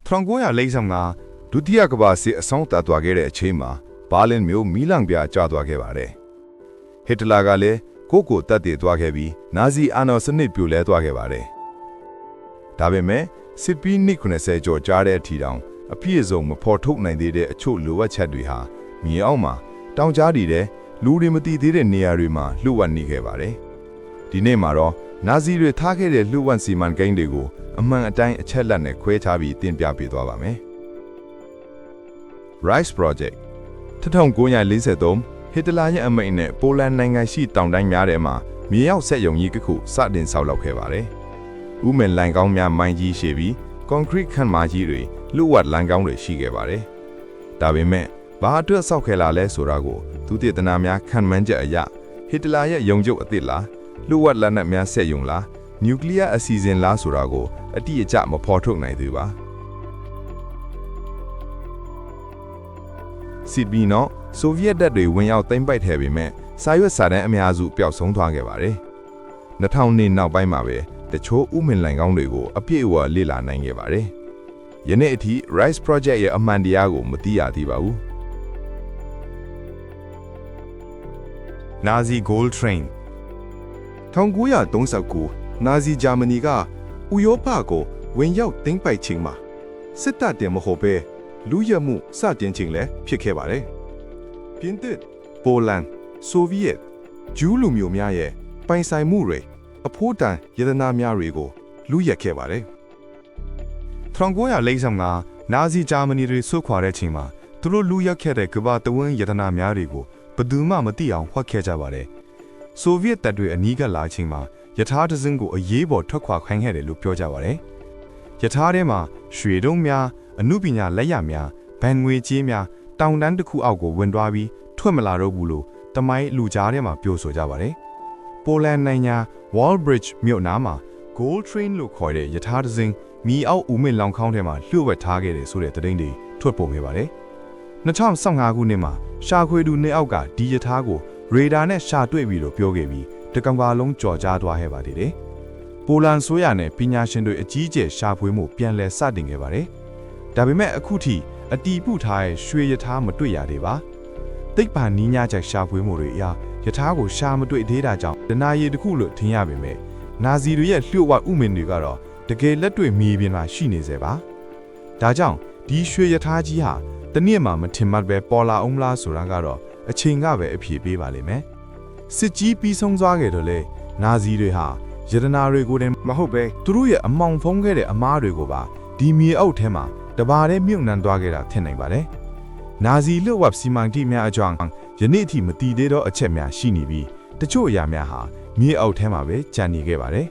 1945ဒုတိယကမ္ဘာစစ်အဆုံးသတ်သွားခဲ့တဲ့အချိန်မှာဘာလင်မြို့မီးလောင်ပြကျသွားခဲ့ပါတယ်ဟစ်တလာကလည်းကိုတပ်တည်သွားခဲ့ပြီးနာဇီအာဏာစနစ်ပြိုလဲသွားခဲ့ပါတယ်ဒါပေမဲ့စစ်ပြီးနှစ်90ကျော်ကြာတဲ့အထိတောင်အပြည့်အစုံမဖော်ထုတ်နိုင်သေးတဲ့အချို့လိုအပ်ချက်တွေဟာမြေအောက်မှာတောင်ကြားတည်တဲ့လူတွေမတည်သေးတဲ့နေရာတွေမှာလှုပ်ဝက်နေခဲ့ပါတယ်ဒီနေ့မှာတော့နာဇီတွေထားခဲ့တဲ့လှုပ်ဝက်စီမံကိန်းတွေကိုအမှန်အတိုင်းအချက်လက်နဲ့ခွဲခြားပြီးတင်ပြပေးသွားပါမယ် Rice Project 1943ဟစ်တလာရဲ့အမိန့်နဲ့ပိုလန်နိုင်ငံရှိတောင်တိုင်းများထဲမှာမြေအောက်ဆက်ယုံကြီးတစ်ခုစတင်ဆောက်လုပ်ခဲ့ပါတယ်ဥမင်လိုင်ကောင်းများမိုင်းကြီးရှိပြီးကွန်ကရစ်ခန့်မာကြီးတွေလှုပ်ဝက်လိုင်ကောင်းတွေရှိခဲ့ပါတယ်ဒါပေမဲ့ဘာအတွက်ဆောက်ခဲ့လာလဲဆိုတာကိုသူတည်တနာများခံမှန်းချက်အရဟစ်တလာရဲ့ယုံကြုတ်အသစ်လားလှုပ်ဝက်လက်နက်များဆက်ယုံလားနျူကလ িয়ার အစီအစဉ်လားဆိုတာကိုအတိအကျမဖော်ထုတ်နိုင်သေးပါစစ်ဘီနော်ဆိုဗီယက်တပ်တွေဝင်ရောက်သိမ်းပိုက်ခဲ့ပေမဲ့စာရွက်စာတမ်းအများစုပျောက်ဆုံးသွားခဲ့ပါတယ်2000နှစ်နောက်ပိုင်းမှာပဲတချို့ဥမင်လိုင်ကောင်းတွေကိုအပြည့်အဝလေ့လာနိုင်ခဲ့ပါတယ်ယနေ့အထိ Rice Project ရဲ့အမှန်တရားကိုမသိရသေးပါဘူး Nazi Gold Train 1939နာဇီဂျာမနီကဥရောပကိုဝင်ရောက်သိမ်းပိုက်ခြင်းမှာစစ်တပ်တင်မဟုတ်ပဲလူရမှုစတင်ခြင်းလည်းဖြစ်ခဲ့ပါတယ်ပြင်သစ်ပိုလန်ဆိုဗီယက်ဂျူးလူမျိုးများရဲ့ပိုင်ဆိုင်မှုတွေအဖို့တန်ယတနာများတွေကိုလူရက်ခဲ့ပါတယ်1945နာဇီဂျာမနီတွေဆုတ်ခွာတဲ့အချိန်မှာသူတို့လူရက်ခဲ့တဲ့ကမ္ဘာတဝန်းယတနာများတွေကိုဘယ်သူမှမသိအောင်ဟွက်ခဲ့ကြပါတယ်ဆိုဗီယက်တပ်တွေအနီးကပ်လာချိန်မှာယထာတစင်းကိုအရေးပေါ်ထွက်ခွာခိုင်းခဲ့တယ်လို့ပြောကြပါတယ်ယထာထဲမှာရွှေတုံးများအမှုပညာလက်ရများဗန်ငွေကြေးများတောင်တန်းတစ်ခုအောက်ကိုဝင်သွားပြီးထွက်မလာတော့ဘူးလို့တမိုင်းလူကြားထဲမှာပြောဆိုကြပါတယ်ပိုလန်နိုင်ငံ Wallbridge မြို့နားမှာ Gold Train လို့ခေါ်တဲ့ယထာတစင်းမီအောက်ဦးမင်းလောင်ခေါင်းထဲမှာလျှို့ဝှက်ထားခဲ့တယ်ဆိုတဲ့သတင်းတွေထွက်ပေါ်ခဲ့ပါတယ်2015ခုနှစ်မှာရှာခွေတူနှစ်အောက်ကဒီယထာကိုရေဒါနဲ့ရှာတွေ့ပြီလို့ပြောခဲ့ပြီးတကမ္ဘာလုံးကြော်ကြားသွားခဲ့ပါသေးတယ်ပိုလန်ဆိုရနဲ့ပညာရှင်တွေအကြီးအကျယ်ရှာဖွေမှုပြန်လည်စတင်ခဲ့ပါတယ်ဒါပေမဲ့အခုထိအတီးပုထားရဲ့ရွှေယထာမတွေ့ရသေးပါတိတ်ပါနီးညားချက်ရှာဖွေမှုတွေအရယထာကိုရှာမတွေ့သေးတာကြောင့်ဒနာရီတစ်ခုလို့ထင်ရပေမဲ့နာဇီတွေရဲ့လျှို့ဝှက်ဥမင်တွေကတော့တကယ်လက်တွေ့မြေပြင်မှာရှိနေစေပါဒါကြောင့်ဒီရွှေယထာကြီးဟာတနည်းမှမထင်မှတ်ပဲပေါ်လာအောင်လားဆိုတာကတော့အချိန်ကပဲအဖြေပေးပါလိမ့်မယ်စစ်ကြီးပြီးဆုံးသွားခဲ့တော့လေနာဇီတွေဟာယတနာတွေကိုတင်မဟုတ်ပဲသူတို့ရဲ့အမောင်ဖုံးခဲ့တဲ့အမားတွေကိုပါဒီမြေအုပ်ထဲမှာတဘာတဲ့မြုပ်နှံသွားခဲ့တာထင်နိုင်ပါတယ်နာဇီလျှို့ဝှက်စီမံကိန်းများအကြောင်းယနေ့အထိမတည်သေးသောအချက်များရှိနေပြီးတချို့အရာများဟာမြေအုပ်ထဲမှာပဲကျန်နေခဲ့ပါတယ်